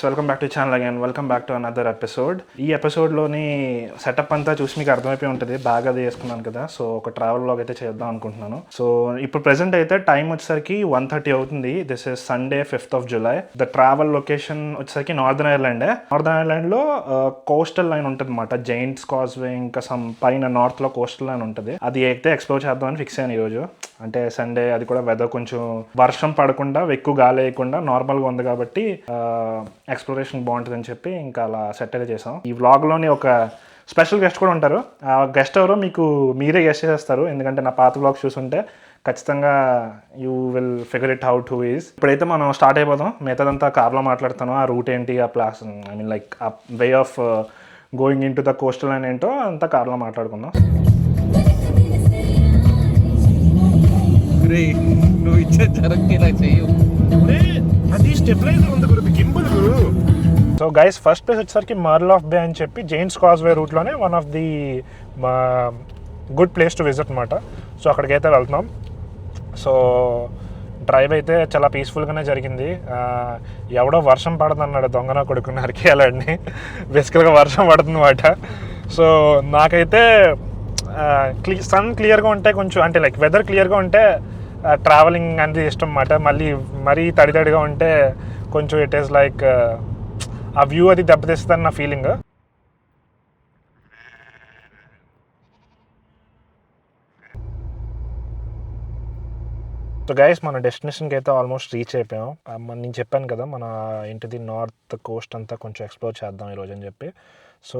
Welcome back to channel again. Welcome back to another episode. ఈ ఎపిసోడ్లోని setup అంతా చూసి మీకు అర్థమైపోయి ఉంటుంది. బ్యాగ్ అది వేసుకున్నాను కదా, సో ఒక ట్రావెల్ వ్లాగ్ అయితే చేద్దాం అనుకుంటున్నాను. సో ఇప్పుడు ప్రెసెంట్ అయితే టైం వచ్చేసరికి 1:30 అవుతుంది. This is Sunday 5th of July. The travel location వచ్చేసరికి నార్దర్న్ ఐర్లాండ్లో కోస్టల్ లైన్ ఉంటుంది అనమాట. జైంట్స్ కాజ్వే, ఇంకా సమ్ పైన నార్త్లో కోస్టల్ లైన్ ఉంటుంది. అది అయితే ఎక్స్ప్లోర్ చేద్దామని ఫిక్స్ అయ్యాను ఈరోజు. అంటే సండే, అది కూడా వెదర్ కొంచెం వర్షం పడకుండా, ఎక్కువ గాలి వేయకుండా నార్మల్గా ఉంది కాబట్టి ఎక్స్ప్లోరేషన్ బాగుంటుందని చెప్పి ఇంకా అలా సెట్ అయితే చేసాం. ఈ వ్లాగ్లోని ఒక స్పెషల్ గెస్ట్ కూడా ఉంటారు. ఆ గెస్ట్ ఎవరో మీరే గెస్ట్ చేసేస్తారు, ఎందుకంటే నా పాత వ్లాగ్స్ చూసుంటే ఖచ్చితంగా you will figure it out who is. ఇప్పుడైతే మనం స్టార్ట్ అయిపోదాం. మిగతాదంతా కార్లో మాట్లాడతాను. ఆ రూట్ ఏంటి, ఆ ప్లాస్, ఐ మీన్ లైక్ ఆ way of going in to the coastal line ఏంటో అంతా కార్లో మాట్లాడుకుందాం. నువ్వు ఇచ్చే జరగకి ఇలా చెయ్యు. అది స్టెబిలైజర్ ఉంది గురు, గింబల్ గురు. సో గైస్, ఫస్ట్ ప్లేస్ వచ్చేసరికి మర్ల్ ఆఫ్ బే అని చెప్పి జైంట్స్ కాజ్వే రూట్లోనే one of the good place to visit అనమాట. సో అక్కడికైతే వెళ్తున్నాం. సో డ్రైవ్ అయితే చాలా పీస్ఫుల్గానే జరిగింది. ఎవడో వర్షం పడుతుందన్నాడు దొంగన కొడుకు నరికేయాలని. బేసికల్గా వర్షం పడుతుందన్నమాట. సో నాకైతే సన్ క్లియర్గా ఉంటే కొంచెం, అంటే లైక్ వెదర్ క్లియర్గా ఉంటే ట్రావెలింగ్ అనేది ఇష్టం అన్నమాట. మరీ తడిగా ఉంటే కొంచెం ఇట్ ఈస్ లైక్ ఆ వ్యూ అది దెబ్బతీస్తుందని నా ఫీలింగ్. సో గైస్, మన డెస్టినేషన్కి అయితే ఆల్మోస్ట్ రీచ్ అయిపోయాం. నేను చెప్పాను కదా, మన ఏంటిది నార్త్ కోస్ట్ అంతా కొంచెం ఎక్స్ప్లోర్ చేద్దాం ఈరోజు అని చెప్పి. సో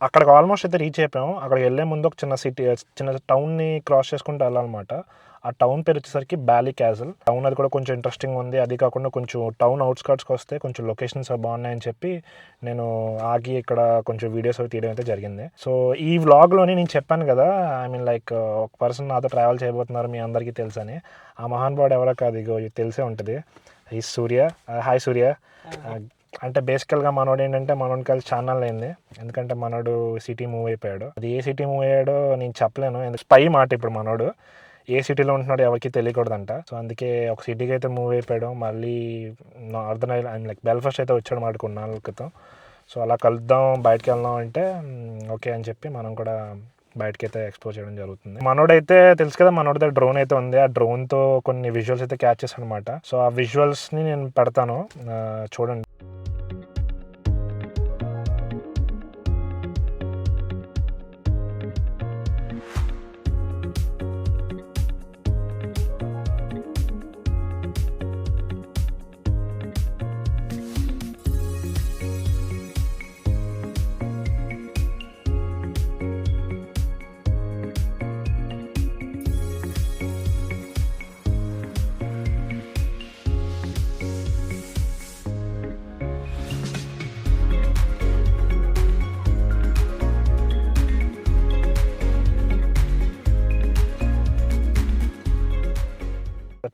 అక్కడికి ఆల్మోస్ట్ అయితే రీచ్ అయిపోయాం. అక్కడికి వెళ్ళే ముందు ఒక చిన్న టౌన్ని క్రాస్ చేసుకుంటూ వెళ్ళాలన్నమాట. ఆ టౌన్ పేరు వచ్చేసరికి బాలీకాజిల్ టౌన్. అది కూడా కొంచెం ఇంట్రెస్టింగ్ ఉంది. అది కాకుండా కొంచెం టౌన్ అవుట్స్కర్ట్స్కి వస్తే కొంచెం లొకేషన్స్ బాగున్నాయని చెప్పి నేను ఆగి ఇక్కడ కొంచెం వీడియోస్ అవి తీయడం అయితే జరిగింది. సో ఈ వ్లాగ్లోని నేను చెప్పాను కదా, ఐ మీన్ లైక్ ఒక పర్సన్ నాతో ట్రావెల్ చేయబోతున్నారు, మీ అందరికీ తెలుసని. ఆ మహానుభావుడు ఎవరో కాదు, ఇగో తెలిసే ఉంటుంది. ఈ సూర్య. హాయ్ సూర్య. అంటే బేసికల్గా మనోడు ఏంటంటే, మనోడికి కలిసి ఛానల్ అయింది. ఎందుకంటే మనోడు సిటీ మూవ్ అయిపోయాడు. అది ఏ సిటీ మూవ్ అయ్యాడో నేను చెప్పలేను, స్పై మాట. ఇప్పుడు మనోడు ఏ సిటీలో ఉంటున్నాడో ఎవరికి తెలియకూడదంట. సో అందుకే ఒక సిటీకి అయితే మూవ్ అయిపోయాడు. మళ్ళీ నార్దర్న్ ఐర్లాండ్ లైక్ బెల్ఫాస్ట్ అయితే వచ్చాడు మాట కొన్నాళ్ళ క్రితం. సో అలా కలుద్దాం, బయటకు వెళ్దాం అంటే ఓకే అని చెప్పి మనం కూడా బయటకి అయితే ఎక్స్ప్లోర్ చేయడం జరుగుతుంది. మనోడైతే తెలుసు కదా, మనోడితే డ్రోన్ అయితే ఉంది. ఆ డ్రోన్తో కొన్ని విజువల్స్ అయితే క్యాచ్ చేశాను అనమాట. సో ఆ విజువల్స్ని నేను పెడతాను, చూడండి.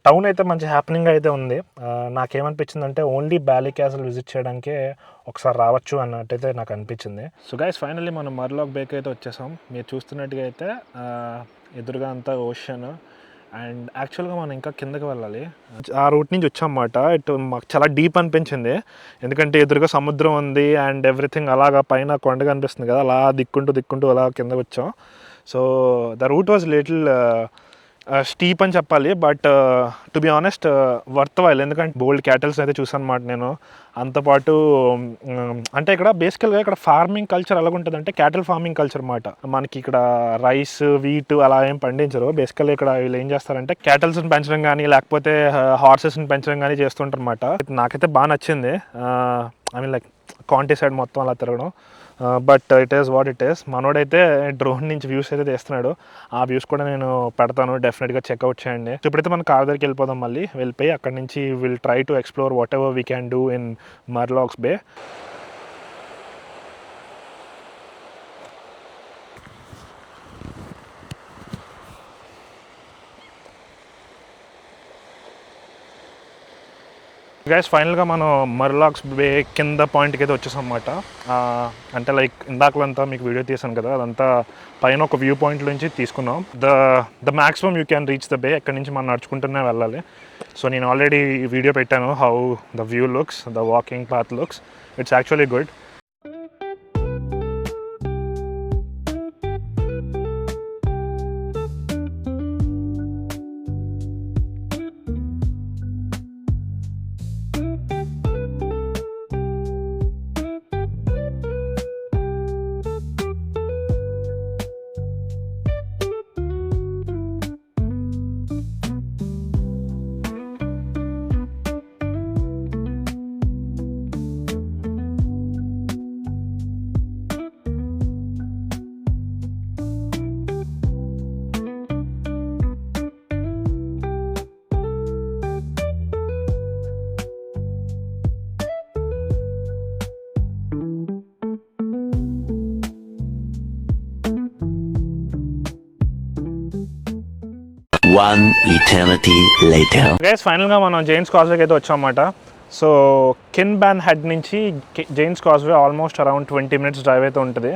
టౌన్ అయితే మంచి హ్యాపెనింగ్ అయితే ఉంది. నాకేమనిపించిందంటే ఓన్లీ బాలీకాజిల్ విజిట్ చేయడానికే ఒకసారి రావచ్చు అన్నట్టయితే నాకు అనిపించింది. సో గైస్, ఫైనల్లీ మనం మర్ల్ ఆఫ్ బేకి అయితే వచ్చేసాం. మీరు చూస్తున్నట్టుగా అయితే ఎదురుగా అంతా ఓషన్. అండ్ యాక్చువల్గా మనం ఇంకా కిందకి వెళ్ళాలి. ఆ రూట్ నుంచి వచ్చామన్నమాట. ఇటు మాకు చాలా డీప్ అనిపించింది, ఎందుకంటే ఎదురుగా సముద్రం ఉంది అండ్ ఎవ్రీథింగ్. అలాగా పైన కొండ కనిపిస్తుంది కదా, అలా దిక్కుంటూ అలా కిందకి వచ్చాం. So the route was little steep అని చెప్పాలి, but to be honest worth while. ఎందుకంటే బోల్డ్ క్యాటల్స్ అయితే చూసాను అన్నమాట నేను. అంతపాటు అంటే ఇక్కడ బేసికల్గా ఇక్కడ ఫార్మింగ్ కల్చర్ ఎలాగుంటుంది అంటే, క్యాటల్ ఫార్మింగ్ కల్చర్ అన్నమాట. మనకి ఇక్కడ రైస్, వీట్ అలా ఏం పండించరు. బేసికల్గా ఇక్కడ వీళ్ళు ఏం చేస్తారంటే క్యాటల్స్ని పెంచడం కానీ, లేకపోతే హార్సెస్ని పెంచడం కానీ చేస్తుంటారు అన్నమాట. నాకైతే బాగా నచ్చింది. I mean like countryside మొత్తం అలా తిరగడం. But it is what it is. మనోడైతే డ్రోన్ నుంచి వ్యూస్ అయితే తీస్తున్నాడు. ఆ వ్యూస్ కూడా నేను పెడతాను, డెఫినెట్గా చెక్అవుట్ చేయండి. ఇప్పుడైతే మనం కార్ దగ్గరికి వెళ్ళిపోదాం. మళ్ళీ వెళ్ళిపోయి అక్కడ నుంచి will try to explore whatever we can do in Murlough bay. Guys ఫైనల్గా మనం మర్లాక్స్ బే కింద పాయింట్కి అయితే వచ్చేసాం అన్నమాట. అంటే లైక్ ఇందాకలంతా మీకు వీడియో తీసాను కదా, అదంతా పైన ఒక వ్యూ పాయింట్ నుంచి తీసుకున్నాం. The maximum you can reach the bay. ఎక్కడి నుంచి మనం నడుచుకుంటూనే వెళ్ళాలి. సో నేను ఆల్రెడీ వీడియో పెట్టాను how the view looks, the walking path looks. It's actually good. One eternity later. Guys ఫైనల్గా మనం జైన్స్ కాజ్వేకి అయితే వచ్చామన్నమాట. సో కిన్ బ్యాన్ హెడ్ నుంచి Giant's causeway almost around 20 minutes drive అయితే ఉంటుంది.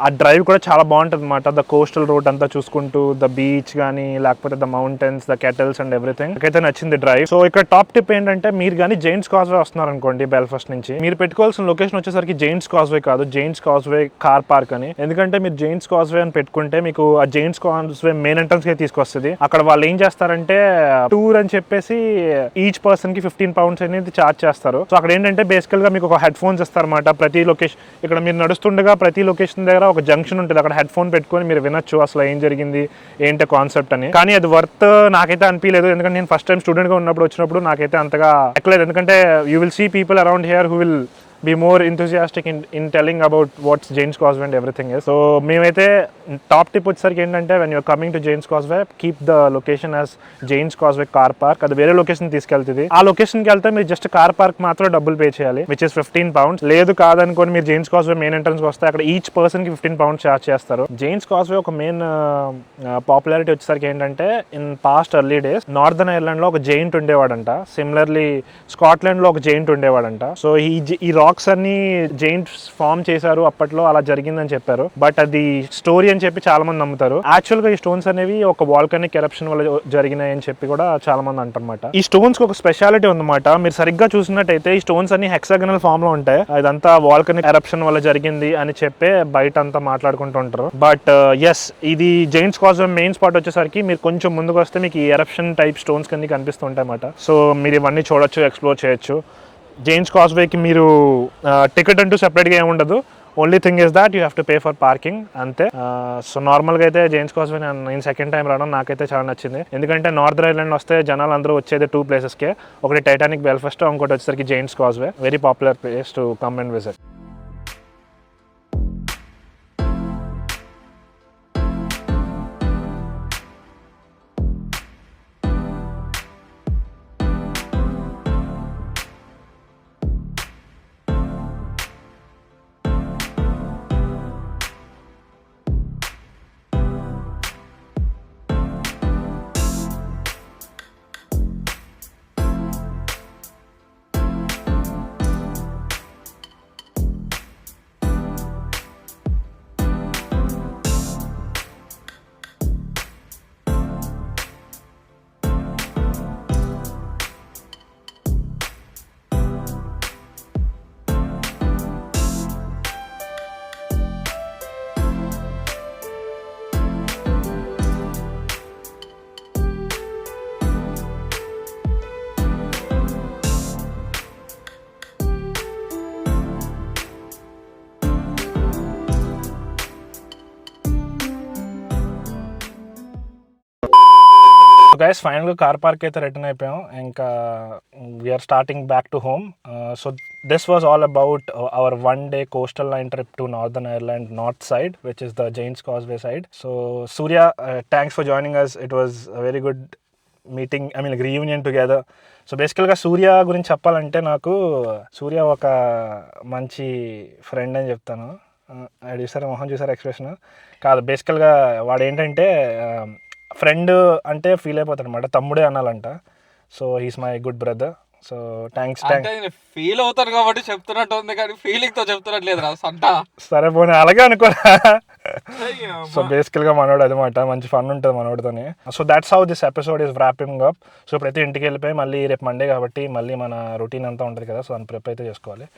ఆ డ్రైవ్ కూడా చాలా బాగుంటుంది అనమాట. ద కోస్టల్ రోడ్ అంతా చూసుకుంటూ ద బీచ్ కానీ లేకపోతే the mountains, the kettles and everything అయితే నచ్చింది డ్రైవ్. సో ఇక్కడ టాప్ టిప్ ఏంటంటే, మీరు కానీ జైన్స్ కాజ్వే వస్తున్నారు అనుకోండి బెల్ఫాస్ట్ నుంచి, మీరు పెట్టుకోవాల్సిన లొకేషన్ వచ్చేసరికి జైన్స్ కాజ్వే కాదు, జైన్స్ కాజ్వే కార్ పార్క్ అని. ఎందుకంటే మీరు జైన్స్ కాజ్వే అని పెట్టుకుంటే మీకు ఆ జైన్స్ కాజ్వే మెయిన్ ఎంట్రన్స్ కి తీసుకొస్తుంది. అక్కడ వాళ్ళు ఏం చేస్తారంటే టూర్ అని చెప్పేసి ఈచ్ పర్సన్ కి 15 pounds అనేది ఛార్జ్ చేస్తారు. సో అక్కడ ఏంటంటే బేసికల్ గా మీకు ఒక హెడ్ ఫోన్స్ ఇస్తారన్నమాట. ప్రతి లొకేషన్, ఇక్కడ మీరు నడుస్తుండగా ప్రతి లొకేషన్ దగ్గర ఒక జంక్షన్ ఉంటుంది. అక్కడ హెడ్ ఫోన్ పెట్టుకొని మీరు వినొచ్చు అసలు ఏం జరిగింది ఏంటి కాన్సెప్ట్ అని. కానీ అది వర్త్ నాకైతే అనిపించలేదు. ఎందుకంటే నేను ఫస్ట్ టైం స్టూడెంట్ గా వచ్చినప్పుడు నాకైతే అంతగా ఎక్కలేదు. ఎందుకంటే you will see people around here who will be more enthusiastic in telling about what's Jane's Causeway and everything is. So మేమైతే టాప్ టిప్ వచ్చేసరికి ఏంటంటే, when you're coming to Jane's Causeway, keep the location as Jane's Causeway car park. అది వేరే location తీసుకెళ్తుంది. ఆ లొకేషన్కి వెళ్తే మీరు జస్ట్ కార్ పార్క్ మాత్రం డబ్బులు పే చేయాలి, which is 15 pounds. లేదు కాదనుకోని మీరు జైన్స్ కాజ్వే మెయిన్ ఎంట్రన్స్ వస్తే అక్కడ ఈచ్ పర్సన్ కి 15 pounds ఛార్జ్ చేస్తారు. జైన్స్ కాజ్వే ఒక మెయిన్ పాపులారిటీ వచ్చేసరికి ఏంటంటే, in past early days northern Ireland లో ఒక జైంట్ ఉండేవాడంట. సిమిలర్లీ స్కాట్లాండ్ లో ఒక జైంట్ ఉండేవాడంట. సో ఈ రాక్స్ అన్ని జైంట్స్ ఫామ్ చేశారు అప్పట్లో, అలా జరిగిందని చెప్పారు. బట్ అది స్టోరీ అని చెప్పి చాలా మంది నమ్ముతారు. యాక్చువల్ గా ఈ స్టోన్స్ అనేవి ఒక వాల్కనిక్ ఎరప్షన్ వల్ల జరిగినాయి అని చెప్పి కూడా చాలా మంది అంటారన్నమాట. ఈ స్టోన్స్ కి ఒక స్పెషాలిటీ ఉందన్నమాట. మీరు సరిగ్గా చూసినట్టయితే ఈ స్టోన్స్ అన్ని హెక్సాగనల్ ఫామ్ లో ఉంటాయి. ఇదంతా వాల్కనిక్ ఎరప్షన్ వల్ల జరిగింది అని చెప్పే బయట అంతా మాట్లాడుకుంటూ ఉంటారు. బట్ ఎస్, ఇది జైన్స్ కాజ్వే మెయిన్ స్పాట్ వచ్చేసరికి మీరు కొంచెం ముందుకు వస్తే మీకు ఈ ఎరప్షన్ టైప్ స్టోన్స్ కింద కనిపిస్తుంటాయి అన్నమాట. సో మీరు ఇవన్నీ చూడొచ్చు, ఎక్స్ప్లోర్ చేయొచ్చు. జైన్స్ కాజ్వేకి మీరు టికెట్ అంటూ సెపరేట్గా ఏమి ఉండదు. Only thing is that you have to pay for parking, అంతే. సో నార్మల్గా అయితే జైన్స్ కాజ్వే నేను సెకండ్ టైం రావడం నాకైతే చాలా నచ్చింది. ఎందుకంటే నార్దర్న్ ఐర్లాండ్ వస్తే జనాలు అందరూ వచ్చేది 2 places-కే. ఒకటి టైటానిక్ బెల్ఫాస్ట్, ఇంకోటి వచ్చేసరికి Giant's Causeway. Very popular place to come and visit. Guys ఫైనల్గా కార్ పార్క్ అయితే రిటర్న్ అయిపోయాం. ఇంకా we are starting back to home. So this was all about our 1-day coastal line trip to Northern Ireland north side, which is the Jane's Causeway side. So Surya, thanks for joining us. It was a very good meeting, I mean like reunion together. So బేసికల్గా సూర్య గురించి చెప్పాలంటే, నాకు సూర్య ఒక మంచి friend అని చెప్తాను. చూసారా మొహం, చూసారా ఎక్స్ప్రెషన్? కాదు, బేసికల్గా వాడు ఏంటంటే ఫ్రెండ్ అంటే ఫీల్ అయిపోతాడు అనమాట, తమ్ముడే అనాలంట. So he's my good brother. So thanks అంటే నేను ఫీల్ అవుతాను కాబట్టి చెప్తున్నట్టు ఉంది కానీ ఫీలింగ్ తో చెప్తున్నట్లేదు రా సంట. సరే పోనీ అలాగే అనుకోరా. సో బేసికల్గా మనోడు అదనమాట, మంచి ఫన్ ఉంటుంది మనోడితోనే. So that's how this episode is wrapping up. So ప్రతి ఇంటికి వెళ్ళిపోయి మళ్ళీ రేపు మండే కాబట్టి మళ్ళీ మన రొటీన్ అంతా ఉంటుంది కదా, సో దాన్ని ప్రిపేర్ అయితే చేసుకోవాలి.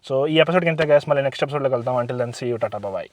సో ఈ ఎపిసోడ్కి ఇంతే గైస్, మళ్ళీ నెక్స్ట్ ఎపిసోడ్లోకి వెళ్తాం. అంటిల్ దెన్ సీ యూ, టాటా బాయ్.